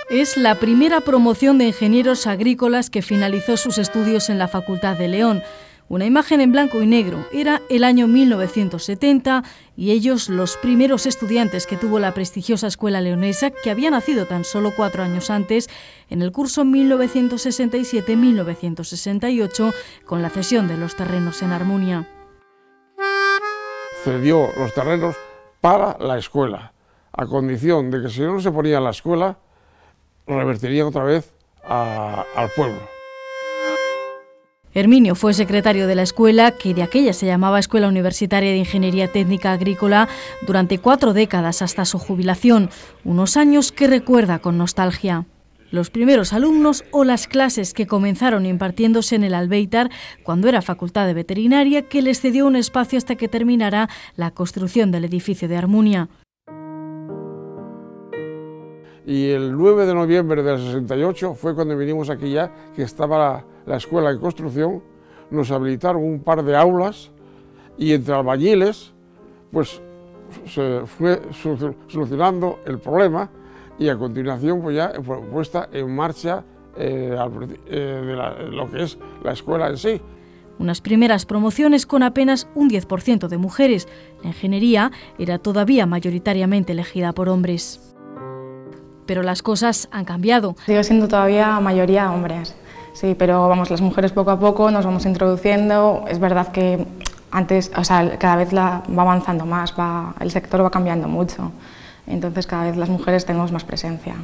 Es la primera promoción de ingenieros agrícolas que finalizó sus estudios en la Facultad de León. Una imagen en blanco y negro. Era el año 1970 y ellos los primeros estudiantes que tuvo la prestigiosa escuela leonesa, que había nacido tan solo 4 años antes, en el curso 1967-1968, con la cesión de los terrenos en Armunia. Cedió los terrenos para la escuela, a condición de que si no se ponía en la escuela, revertiría otra vez al pueblo. Herminio fue secretario de la escuela, que de aquella se llamaba Escuela Universitaria de Ingeniería Técnica Agrícola, durante 4 décadas hasta su jubilación, unos años que recuerda con nostalgia. Los primeros alumnos o las clases que comenzaron impartiéndose en el Albéitar cuando era Facultad de Veterinaria, que les cedió un espacio hasta que terminara la construcción del edificio de Armunia. Y el 9 de noviembre del 68 fue cuando vinimos aquí ya, que estaba la escuela en construcción, nos habilitaron un par de aulas y entre albañiles pues se fue solucionando el problema y a continuación pues ya puesta en marcha lo que es la escuela en sí. Unas primeras promociones con apenas un 10% de mujeres. La ingeniería era todavía mayoritariamente elegida por hombres. Pero las cosas han cambiado. Sigue siendo todavía mayoría hombres, sí, pero vamos, las mujeres poco a poco nos vamos introduciendo. Es verdad que antes, cada vez va avanzando más, el sector va cambiando mucho, entonces cada vez las mujeres tenemos más presencia.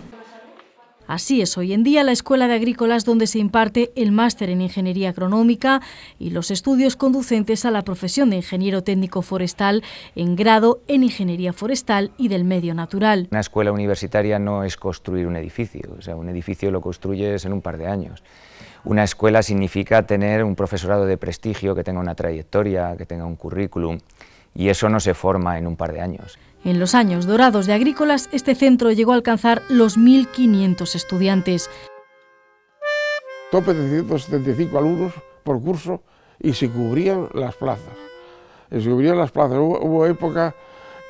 Así es hoy en día la Escuela de Agrícolas, donde se imparte el máster en Ingeniería Agronómica y los estudios conducentes a la profesión de ingeniero técnico forestal en grado en Ingeniería Forestal y del Medio Natural. Una escuela universitaria no es construir un edificio, o sea, un edificio lo construyes en un par de años. Una escuela significa tener un profesorado de prestigio, que tenga una trayectoria, que tenga un currículum, y eso no se forma en un par de años. En los años dorados de Agrícolas, este centro llegó a alcanzar los 1.500 estudiantes. Tope de 175 alumnos por curso y se cubrían las plazas. Hubo época,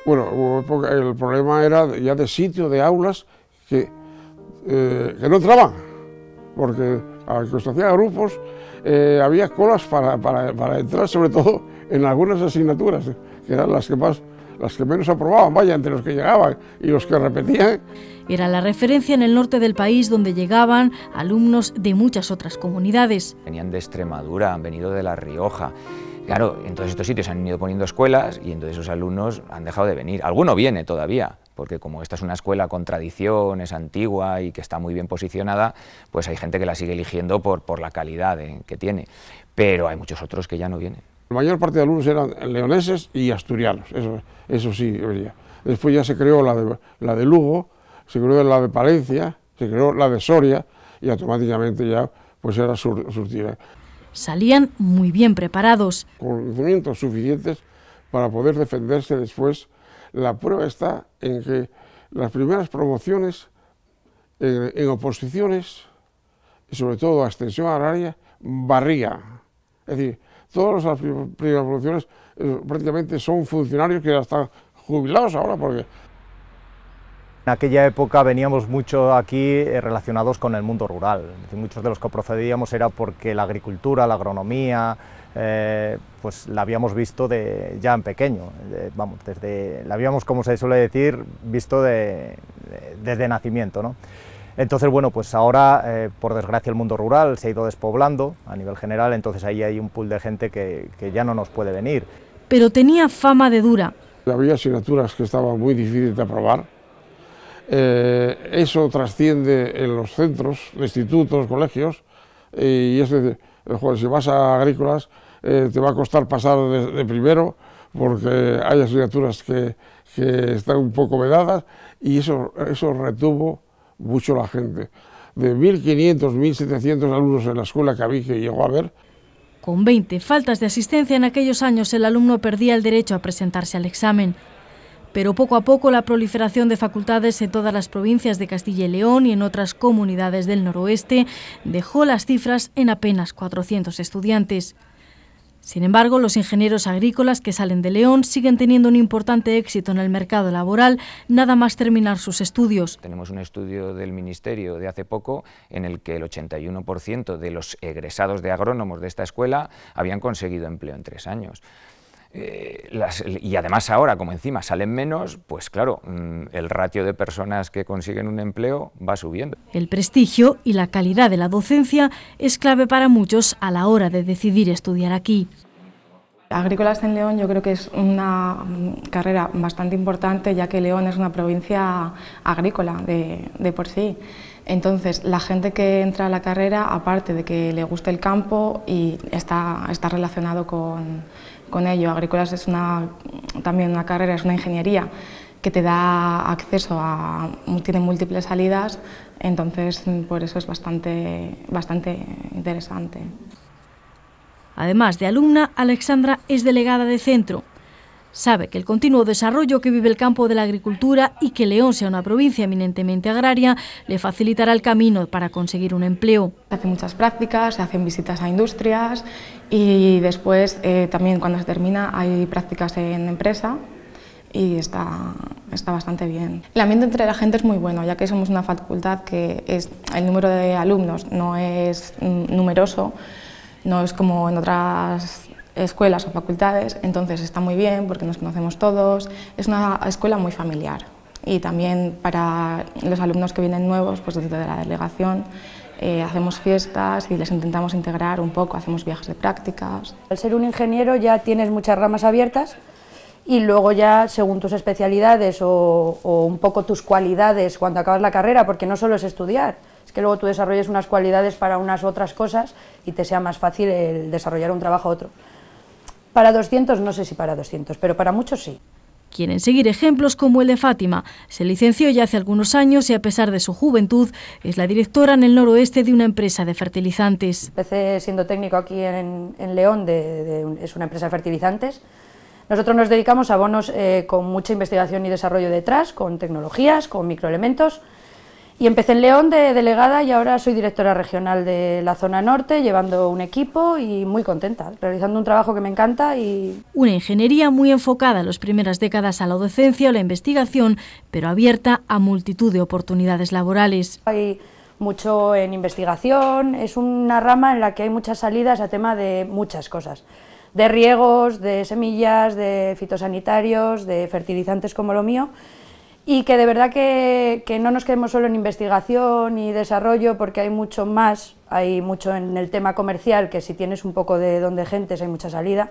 el problema era ya de sitio, de aulas, que no entraban, porque cuando se hacían grupos había colas para entrar, sobre todo en algunas asignaturas, que eran las que menos aprobaban, entre los que llegaban y los que repetían. Era la referencia en el norte del país, donde llegaban alumnos de muchas otras comunidades. Venían de Extremadura, han venido de La Rioja. Claro, en todos estos sitios han ido poniendo escuelas y entonces esos alumnos han dejado de venir. Alguno viene todavía, porque como esta es una escuela con tradición, es antigua y que está muy bien posicionada, pues hay gente que la sigue eligiendo por la calidad que tiene. Pero hay muchos otros que ya no vienen. La mayor parte de alumnos eran leoneses y asturianos, eso sí venía. Después ya se creó la de Lugo, se creó la de Palencia, se creó la de Soria y automáticamente ya pues era surtida. Salían muy bien preparados. Conocimientos suficientes para poder defenderse después. La prueba está en que las primeras promociones en oposiciones, y sobre todo a extensión agraria, barrían. Es decir, todas las primeras promociones prácticamente son funcionarios que ya están jubilados ahora, porque... En aquella época veníamos mucho aquí relacionados con el mundo rural. Es decir, muchos de los que procedíamos era porque la agricultura, la agronomía, pues la habíamos visto ya en pequeño. La habíamos, como se suele decir, visto desde nacimiento, ¿no? Entonces, bueno, pues ahora, por desgracia, el mundo rural se ha ido despoblando a nivel general, entonces ahí hay un pool de gente que ya no nos puede venir. Pero tenía fama de dura. Había asignaturas que estaban muy difíciles de aprobar. Eso trasciende en los centros, institutos, colegios, y es decir, si vas a Agrícolas te va a costar pasar de primero, porque hay asignaturas que están un poco vedadas, y eso retuvo mucho la gente. De 1.500, 1.700 alumnos en la escuela que llegó a haber. Con 20 faltas de asistencia en aquellos años, el alumno perdía el derecho a presentarse al examen. Pero poco a poco la proliferación de facultades en todas las provincias de Castilla y León y en otras comunidades del noroeste dejó las cifras en apenas 400 estudiantes. Sin embargo, los ingenieros agrícolas que salen de León siguen teniendo un importante éxito en el mercado laboral, nada más terminar sus estudios. Tenemos un estudio del Ministerio de hace poco en el que el 81% de los egresados de agrónomos de esta escuela habían conseguido empleo en 3 años. Y además ahora, como encima salen menos, pues claro, el ratio de personas que consiguen un empleo va subiendo. El prestigio y la calidad de la docencia es clave para muchos a la hora de decidir estudiar aquí. Agrícolas en León yo creo que es una carrera bastante importante, ya que León es una provincia agrícola de por sí. Entonces, la gente que entra a la carrera, aparte de que le guste el campo, y está relacionado con ello. Agrícolas es también una carrera, es una ingeniería que te da acceso tiene múltiples salidas, entonces por eso es bastante interesante. Además de alumna, Alexandra es delegada de centro. Sabe que el continuo desarrollo que vive el campo de la agricultura y que León sea una provincia eminentemente agraria le facilitará el camino para conseguir un empleo. Se hacen muchas prácticas, se hacen visitas a industrias y después también cuando se termina hay prácticas en empresa y está bastante bien. El ambiente entre la gente es muy bueno, ya que somos una facultad que el número de alumnos no es numeroso, no es como en otras escuelas o facultades, entonces está muy bien porque nos conocemos todos, es una escuela muy familiar y también para los alumnos que vienen nuevos, pues desde la delegación hacemos fiestas y les intentamos integrar un poco, hacemos viajes de prácticas. Al ser un ingeniero ya tienes muchas ramas abiertas y luego ya según tus especialidades o un poco tus cualidades cuando acabas la carrera, porque no solo es estudiar, es que luego tú desarrolles unas cualidades para unas otras cosas y te sea más fácil el desarrollar un trabajo a otro. Para 200, no sé si para 200, pero para muchos sí. Quieren seguir ejemplos como el de Fátima. Se licenció ya hace algunos años y a pesar de su juventud es la directora en el noroeste de una empresa de fertilizantes. Empecé siendo técnico aquí en León, es una empresa de fertilizantes. Nosotros nos dedicamos a abonos con mucha investigación y desarrollo detrás, con tecnologías, con microelementos. Y empecé en León de delegada y ahora soy directora regional de la zona norte, llevando un equipo y muy contenta, realizando un trabajo que me encanta. Una ingeniería muy enfocada en las primeras décadas a la docencia o la investigación, pero abierta a multitud de oportunidades laborales. Hay mucho en investigación, es una rama en la que hay muchas salidas a tema de muchas cosas, de riegos, de semillas, de fitosanitarios, de fertilizantes como lo mío. Y que de verdad que no nos quedemos solo en investigación y desarrollo, porque hay mucho más, hay mucho en el tema comercial, que si tienes un poco de don de gentes hay mucha salida.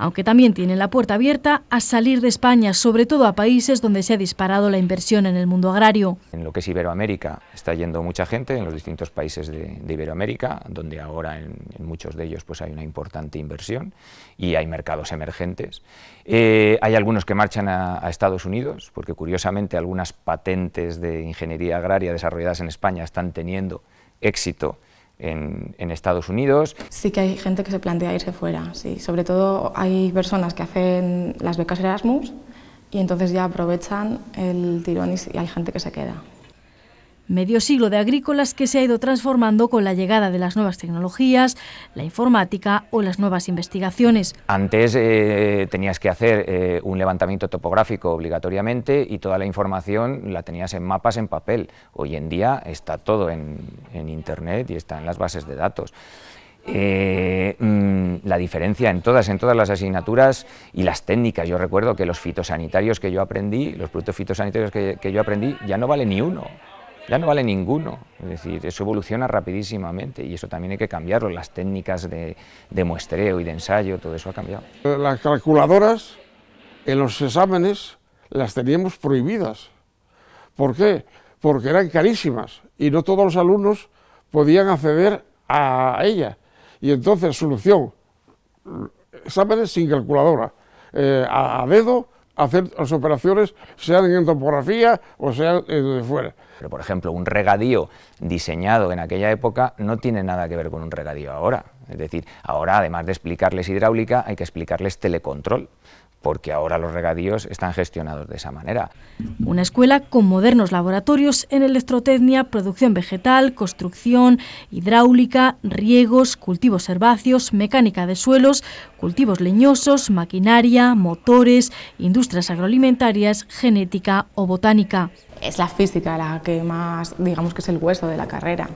Aunque también tienen la puerta abierta a salir de España, sobre todo a países donde se ha disparado la inversión en el mundo agrario. En lo que es Iberoamérica está yendo mucha gente, en los distintos países de Iberoamérica, donde ahora en muchos de ellos pues hay una importante inversión y hay mercados emergentes. Hay algunos que marchan a Estados Unidos, porque curiosamente algunas patentes de ingeniería agraria desarrolladas en España están teniendo éxito en Estados Unidos. Sí que hay gente que se plantea irse fuera, sí. Sobre todo hay personas que hacen las becas Erasmus y entonces ya aprovechan el tirón y hay gente que se queda. Medio siglo de agrícolas que se ha ido transformando con la llegada de las nuevas tecnologías, la informática o las nuevas investigaciones. Antes tenías que hacer un levantamiento topográfico obligatoriamente y toda la información la tenías en mapas en papel. Hoy en día está todo en Internet y está en las bases de datos. La diferencia en todas las asignaturas y las técnicas. Yo recuerdo que los fitosanitarios que yo aprendí, los productos fitosanitarios que yo aprendí, ya no vale ni uno. Ya no vale ninguno, es decir, eso evoluciona rapidísimamente y eso también hay que cambiarlo, las técnicas de muestreo y de ensayo, todo eso ha cambiado. Las calculadoras en los exámenes las teníamos prohibidas. ¿Por qué? Porque eran carísimas y no todos los alumnos podían acceder a ella. Y entonces, solución, exámenes sin calculadora, a dedo, hacer las operaciones, sean en topografía o sean de fuera. Pero, por ejemplo, un regadío diseñado en aquella época no tiene nada que ver con un regadío ahora. Es decir, ahora, además de explicarles hidráulica, hay que explicarles telecontrol, porque ahora los regadíos están gestionados de esa manera. Una escuela con modernos laboratorios en electrotecnia, producción vegetal, construcción, hidráulica, riegos, cultivos herbáceos, mecánica de suelos, cultivos leñosos, maquinaria, motores, industrias agroalimentarias, genética o botánica. Es la física la que más, digamos que es el hueso de la carrera,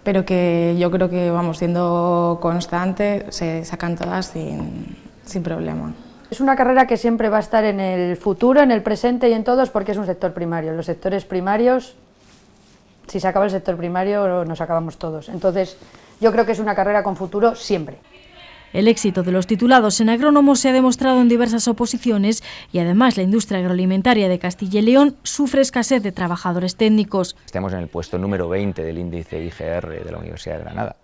pero que yo creo que, vamos, siendo constante, se sacan todas sin problema. Es una carrera que siempre va a estar en el futuro, en el presente y en todos, porque es un sector primario. Los sectores primarios, si se acaba el sector primario, nos acabamos todos. Entonces, yo creo que es una carrera con futuro siempre. El éxito de los titulados en agrónomos se ha demostrado en diversas oposiciones y además la industria agroalimentaria de Castilla y León sufre escasez de trabajadores técnicos. Estamos en el puesto número 20 del índice IGR de la Universidad de Granada,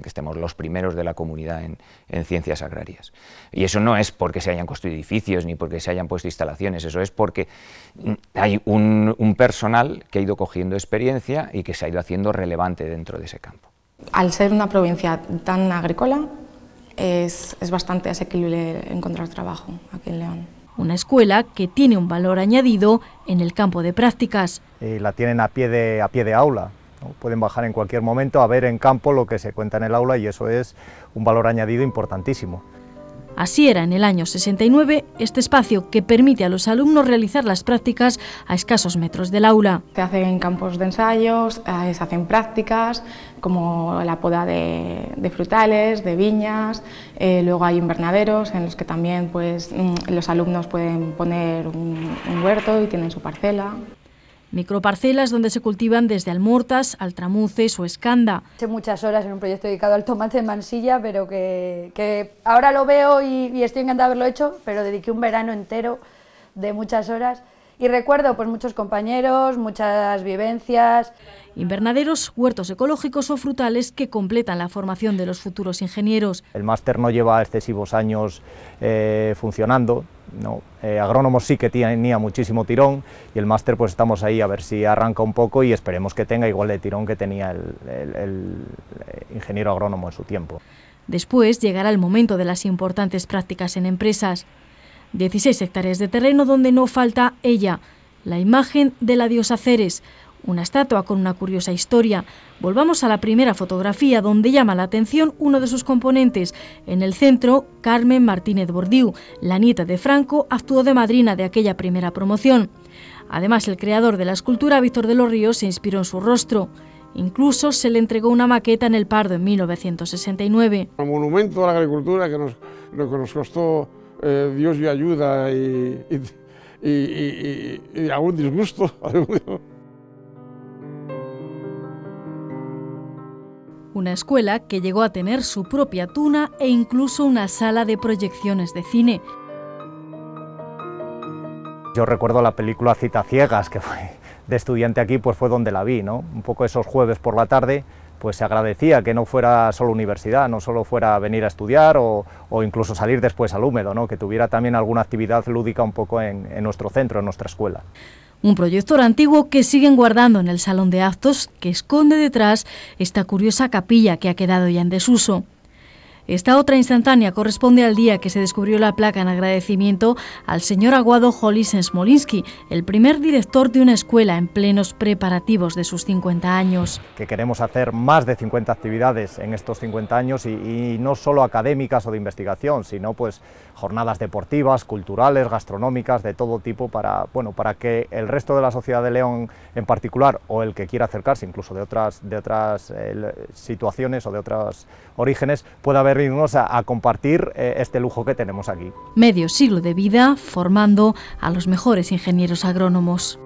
que estemos los primeros de la comunidad en ciencias agrarias. Y eso no es porque se hayan construido edificios ni porque se hayan puesto instalaciones, eso es porque hay un personal que ha ido cogiendo experiencia y que se ha ido haciendo relevante dentro de ese campo. Al ser una provincia tan agrícola, es bastante asequible encontrar trabajo aquí en León. Una escuela que tiene un valor añadido en el campo de prácticas. La tienen a pie de aula, ¿no? Pueden bajar en cualquier momento a ver en campo lo que se cuenta en el aula y eso es un valor añadido importantísimo. Así era en el año 69 este espacio que permite a los alumnos realizar las prácticas a escasos metros del aula. Se hacen campos de ensayos, se hacen prácticas como la poda de frutales, de viñas, luego hay invernaderos en los que también pues, los alumnos pueden poner un huerto y tienen su parcela. Microparcelas donde se cultivan desde almortas, altramuces o escanda. He muchas horas en un proyecto dedicado al tomate de Mansilla, pero que ahora lo veo y estoy encantada de haberlo hecho, pero dediqué un verano entero de muchas horas y recuerdo pues muchos compañeros, muchas vivencias. Invernaderos, huertos ecológicos o frutales que completan la formación de los futuros ingenieros. El máster no lleva excesivos años funcionando, ¿no? Agrónomos sí que tenía muchísimo tirón y el máster pues estamos ahí a ver si arranca un poco y esperemos que tenga igual de tirón que tenía el ingeniero agrónomo en su tiempo. Después llegará el momento de las importantes prácticas en empresas. 16 hectáreas de terreno donde no falta ella, la imagen de la diosa Ceres, una estatua con una curiosa historia. Volvamos a la primera fotografía donde llama la atención uno de sus componentes. En el centro, Carmen Martínez Bordiú, la nieta de Franco, actuó de madrina de aquella primera promoción. Además, el creador de la escultura, Víctor de los Ríos, se inspiró en su rostro. Incluso se le entregó una maqueta en El Pardo en 1969. Un monumento a la agricultura que nos costó Dios y ayuda y algún disgusto. Una escuela que llegó a tener su propia tuna e incluso una sala de proyecciones de cine. Yo recuerdo la película Citaciegas, que fue de estudiante aquí, pues fue donde la vi, ¿no? Un poco esos jueves por la tarde, pues se agradecía que no fuera solo universidad, no solo fuera venir a estudiar o incluso salir después al húmedo, ¿no? Que tuviera también alguna actividad lúdica un poco en nuestro centro, en nuestra escuela. Un proyector antiguo que siguen guardando en el salón de actos, que esconde detrás esta curiosa capilla que ha quedado ya en desuso. Esta otra instantánea corresponde al día que se descubrió la placa en agradecimiento al señor Aguado Hollis en Smolinski, el primer director de una escuela en plenos preparativos de sus 50 años. Que queremos hacer más de 50 actividades en estos 50 años y no solo académicas o de investigación, sino pues jornadas deportivas, culturales, gastronómicas, de todo tipo para que el resto de la sociedad de León en particular o el que quiera acercarse incluso de otras situaciones o de otros orígenes pueda venirnos a compartir este lujo que tenemos aquí. Medio siglo de vida formando a los mejores ingenieros agrónomos.